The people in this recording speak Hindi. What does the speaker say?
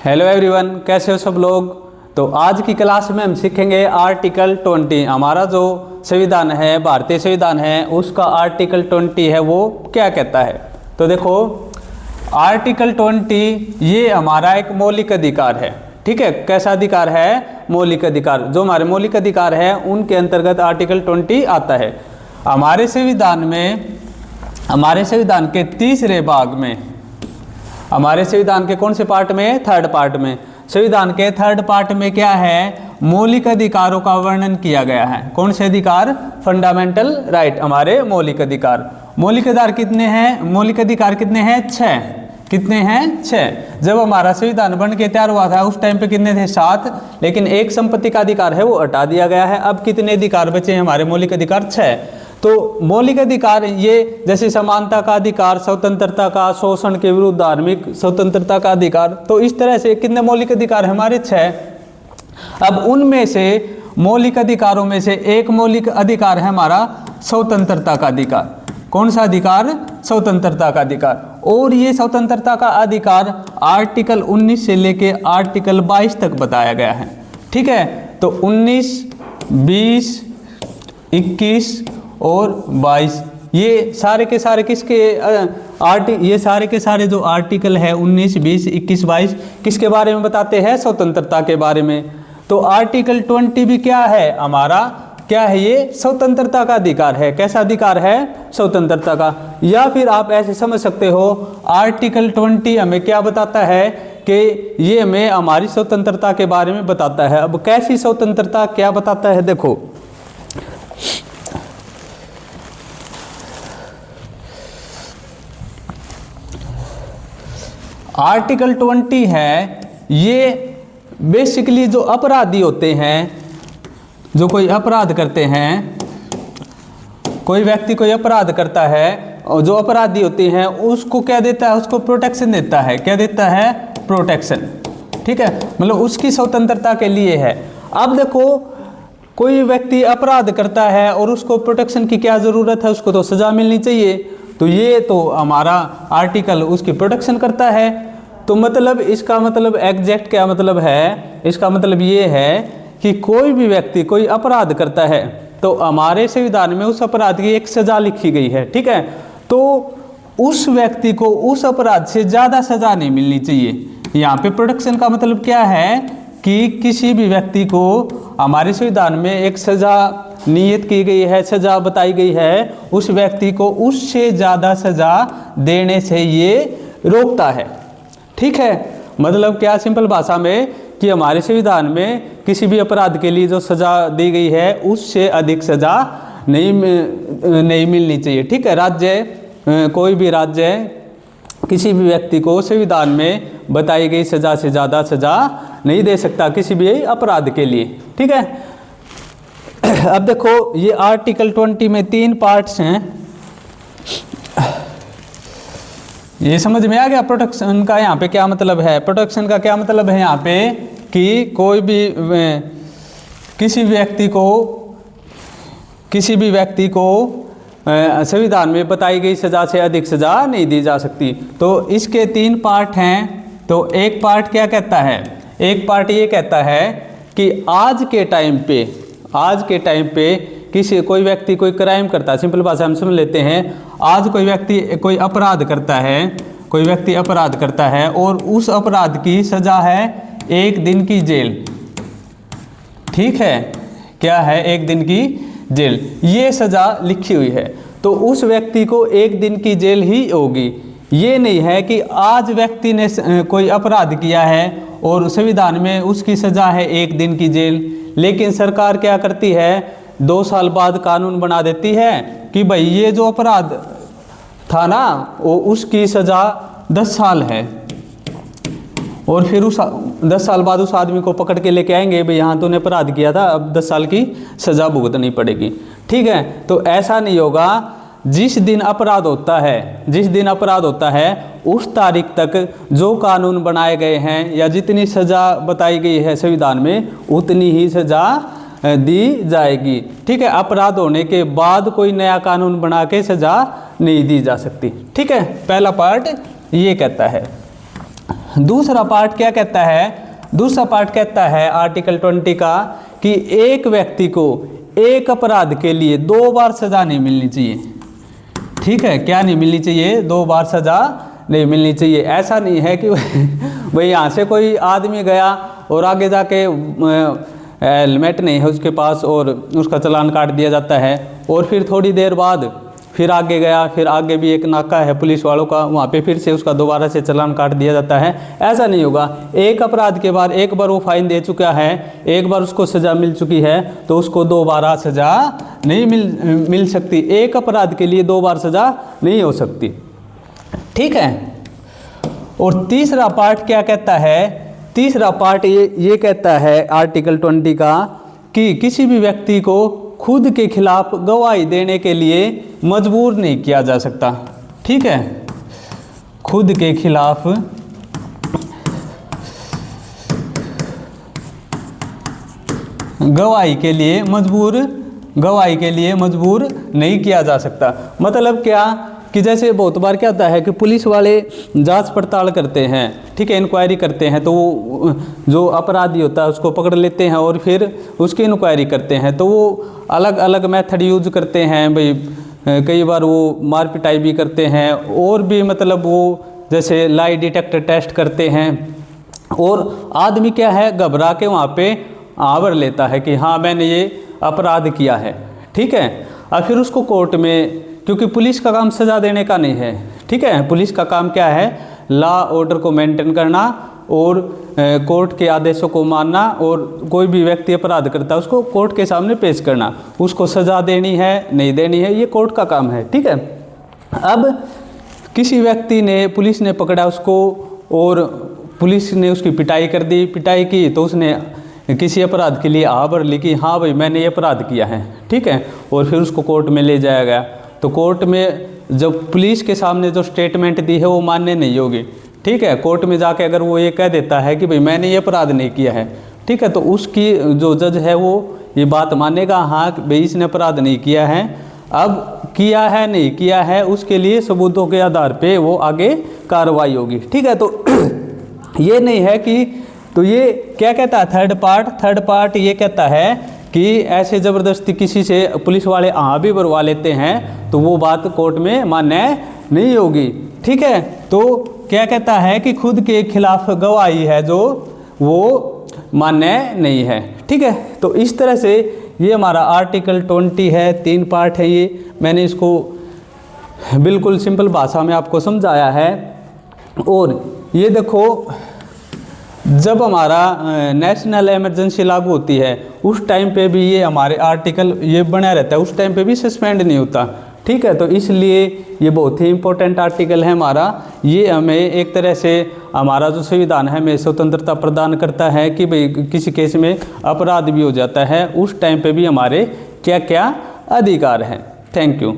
हेलो एवरीवन, कैसे हो सब लोग। तो आज की क्लास में हम सीखेंगे आर्टिकल 20। हमारा जो संविधान है, भारतीय संविधान है, उसका आर्टिकल 20 है वो क्या कहता है। तो देखो, आर्टिकल 20 ये हमारा एक मौलिक अधिकार है। ठीक है, कैसा अधिकार है? मौलिक अधिकार। जो हमारे मौलिक अधिकार है उनके अंतर्गत आर्टिकल 20 आता है। हमारे संविधान में, हमारे संविधान के तीसरे भाग में, हमारे संविधान के कौन से पार्ट में? थर्ड पार्ट में। संविधान के थर्ड पार्ट में क्या है? मौलिक अधिकारों का वर्णन किया गया है। कौन से अधिकार? फंडामेंटल राइट, हमारे मौलिक अधिकार। मौलिक अधिकार कितने हैं? मौलिक अधिकार कितने हैं? 6। कितने हैं? 6। जब हमारा संविधान बन के तैयार हुआ था उस टाइम पे कितने थे? 7। लेकिन एक संपत्ति का अधिकार है वो हटा दिया गया है। अब कितने अधिकार बचे हैं हमारे मौलिक अधिकार? 6। तो मौलिक अधिकार ये जैसे समानता का अधिकार, स्वतंत्रता का, शोषण के विरुद्ध धार्मिक स्वतंत्रता का अधिकार, तो इस तरह से कितने मौलिक अधिकार हमारे? 6। अब उनमें से मौलिक अधिकारों में से एक मौलिक अधिकार है हमारा स्वतंत्रता का अधिकार। कौन सा अधिकार? स्वतंत्रता का अधिकार। और ये स्वतंत्रता का अधिकार आर्टिकल 19 से लेके आर्टिकल 22 तक बताया गया है। ठीक है, तो 19, 20, 21 और 22 ये सारे के सारे किसके ये सारे के सारे जो आर्टिकल है 19, 20, 21, 22 किसके बारे में बताते हैं? स्वतंत्रता के बारे में। तो आर्टिकल 20 भी क्या है हमारा? क्या है ये? स्वतंत्रता का अधिकार है। कैसा अधिकार है? स्वतंत्रता का। या फिर आप ऐसे समझ सकते हो, आर्टिकल 20 हमें क्या बताता है कि ये हमें हमारी स्वतंत्रता के बारे में बताता है। अब कैसी स्वतंत्रता, क्या बताता है? देखो, आर्टिकल 20 है ये बेसिकली जो अपराधी होते हैं, जो कोई अपराध करते हैं, कोई व्यक्ति कोई अपराध करता है और जो अपराधी होते हैं उसको क्या देता है? उसको प्रोटेक्शन देता है। क्या देता है? प्रोटेक्शन। ठीक है, मतलब उसकी स्वतंत्रता के लिए है। अब देखो, कोई व्यक्ति अपराध करता है और उसको प्रोटेक्शन की क्या ज़रूरत है? उसको तो सज़ा मिलनी चाहिए। तो ये तो हमारा आर्टिकल उसकी प्रोटेक्शन करता है। तो मतलब इसका मतलब एग्जैक्ट क्या मतलब है? इसका मतलब ये है कि कोई भी व्यक्ति कोई अपराध करता है तो हमारे संविधान में उस अपराध की एक सज़ा लिखी गई है। ठीक है, तो उस व्यक्ति को उस अपराध से ज़्यादा सज़ा नहीं मिलनी चाहिए। यहाँ पे प्रोटेक्शन का मतलब क्या है कि किसी भी व्यक्ति को हमारे संविधान में एक सज़ा नियत की गई है, सज़ा बताई गई है, उस व्यक्ति को उससे ज़्यादा सज़ा देने से ये रोकता है। ठीक है, मतलब क्या? सिंपल भाषा में कि हमारे संविधान में किसी भी अपराध के लिए जो सज़ा दी गई है उससे अधिक सज़ा नहीं मिलनी चाहिए। ठीक है, राज्य, कोई भी राज्य किसी भी व्यक्ति को संविधान में बताई गई सज़ा से ज़्यादा सज़ा नहीं दे सकता किसी भी अपराध के लिए। ठीक है, अब देखो, ये आर्टिकल 20 में 3 पार्ट्स हैं। ये समझ में आ गया प्रोटेक्शन का यहाँ पे क्या मतलब है? प्रोटेक्शन का क्या मतलब है यहाँ पे कि कोई भी किसी भी व्यक्ति को संविधान में बताई गई सज़ा से अधिक सज़ा नहीं दी जा सकती। तो इसके 3 पार्ट हैं। तो एक पार्ट क्या कहता है? एक पार्ट ये कहता है कि आज के टाइम पे कोई व्यक्ति कोई क्राइम करता है, सिंपल भाषा में समझ लेते हैं। आज कोई व्यक्ति कोई अपराध करता है और उस अपराध की सज़ा है 1 दिन की जेल। ठीक है, क्या है? 1 दिन की जेल, ये सज़ा लिखी हुई है। तो उस व्यक्ति को 1 दिन की जेल ही होगी। ये नहीं है कि आज व्यक्ति ने कोई अपराध किया है और संविधान में उसकी सज़ा है 1 दिन की जेल, लेकिन सरकार क्या करती है? 2 साल बाद कानून बना देती है कि भाई ये जो अपराध था ना वो उसकी सज़ा 10 साल है। और फिर उस 10 साल बाद उस आदमी को पकड़ के लेके आएंगे, भाई यहाँ तूने अपराध किया था, अब 10 साल की सज़ा भुगतनी पड़ेगी। ठीक है, तो ऐसा नहीं होगा। जिस दिन अपराध होता है उस तारीख तक जो कानून बनाए गए हैं या जितनी सज़ा बताई गई है संविधान में उतनी ही सज़ा दी जाएगी। ठीक है, अपराध होने के बाद कोई नया कानून बना के सज़ा नहीं दी जा सकती। ठीक है, पहला पार्ट ये कहता है। दूसरा पार्ट क्या कहता है, दूसरा पार्ट कहता है आर्टिकल 20 का कि एक व्यक्ति को एक अपराध के लिए 2 बार सजा नहीं मिलनी चाहिए। ठीक है, क्या नहीं मिलनी चाहिए, 2 बार सजा नहीं मिलनी चाहिए। ऐसा नहीं है कि भाई यहाँ से कोई आदमी गया और आगे जाके हेलमेट नहीं है उसके पास और उसका चालान काट दिया जाता है, और फिर थोड़ी देर बाद फिर आगे गया, फिर आगे भी एक नाका है पुलिस वालों का, वहाँ पे फिर से उसका दोबारा से चालान काट दिया जाता है। ऐसा नहीं होगा। एक अपराध के बाद एक बार वो फाइन दे चुका है, एक बार उसको सज़ा मिल चुकी है, तो उसको दोबारा सज़ा नहीं मिल सकती। एक अपराध के लिए 2 बार सज़ा नहीं हो सकती। ठीक है। और तीसरा पार्ट क्या कहता है, तीसरा पार्ट ये कहता है आर्टिकल 20 का कि किसी भी व्यक्ति को खुद के खिलाफ गवाही देने के लिए मजबूर नहीं किया जा सकता। ठीक है, खुद के खिलाफ गवाही के लिए मजबूर नहीं किया जा सकता। मतलब क्या कि जैसे बहुत बार क्या होता है कि पुलिस वाले जांच पड़ताल करते हैं, ठीक है, इंक्वायरी करते हैं, तो वो जो अपराधी होता है उसको पकड़ लेते हैं और फिर उसकी इंक्वायरी करते हैं। तो वो अलग अलग मेथड यूज करते हैं भाई, कई बार वो मार पिटाई भी करते हैं, और भी मतलब वो जैसे लाई डिटेक्टर टेस्ट करते हैं, और आदमी क्या है घबरा के वहाँ पे आवर लेता है कि हाँ मैंने ये अपराध किया है। ठीक है, और फिर उसको कोर्ट में, क्योंकि पुलिस का काम सज़ा देने का नहीं है, ठीक है, पुलिस का काम क्या है, लॉ ऑर्डर को मेंटेन करना और कोर्ट के आदेशों को मानना, और कोई भी व्यक्ति अपराध करता है उसको कोर्ट के सामने पेश करना, उसको सज़ा देनी है नहीं देनी है, ये कोर्ट का काम है। ठीक है। अब किसी व्यक्ति ने, पुलिस ने पकड़ा उसको और पुलिस ने उसकी पिटाई कर दी, पिटाई की तो उसने किसी अपराध के लिए आवर लिखी, हाँ भाई मैंने ये अपराध किया है। ठीक है, और फिर उसको कोर्ट में ले जाया गया, तो कोर्ट में जब पुलिस के सामने जो स्टेटमेंट दी है वो मान्य नहीं होगी। ठीक है, कोर्ट में जाके अगर वो ये कह देता है कि भाई मैंने ये अपराध नहीं किया है, ठीक है, तो उसकी जो जज है वो ये बात मानेगा, हाँ भाई इसने अपराध नहीं किया है। अब किया है नहीं किया है उसके लिए सबूतों के आधार पे वो आगे कार्रवाई होगी। ठीक है, तो ये नहीं है कि, तो ये क्या कहता है थर्ड पार्ट ये कहता है कि ऐसे ज़बरदस्ती किसी से पुलिस वाले भी भरवा लेते हैं तो वो बात कोर्ट में मान्य नहीं होगी। ठीक है, तो क्या कहता है कि खुद के खिलाफ गवाही है जो वो मान्य नहीं है। ठीक है, तो इस तरह से ये हमारा आर्टिकल 20 है, 3 पार्ट है ये, मैंने इसको बिल्कुल सिंपल भाषा में आपको समझाया है। और ये देखो, जब हमारा नेशनल इमरजेंसी लागू होती है उस टाइम पे भी ये हमारे आर्टिकल ये बना रहता है, उस टाइम पे भी सस्पेंड नहीं होता। ठीक है, तो इसलिए ये बहुत ही इम्पोर्टेंट आर्टिकल है हमारा। ये हमें एक तरह से हमारा जो संविधान है हमें स्वतंत्रता प्रदान करता है कि भाई किसी केस में अपराध भी हो जाता है उस टाइम पे भी हमारे क्या क्या अधिकार हैं। Thank you.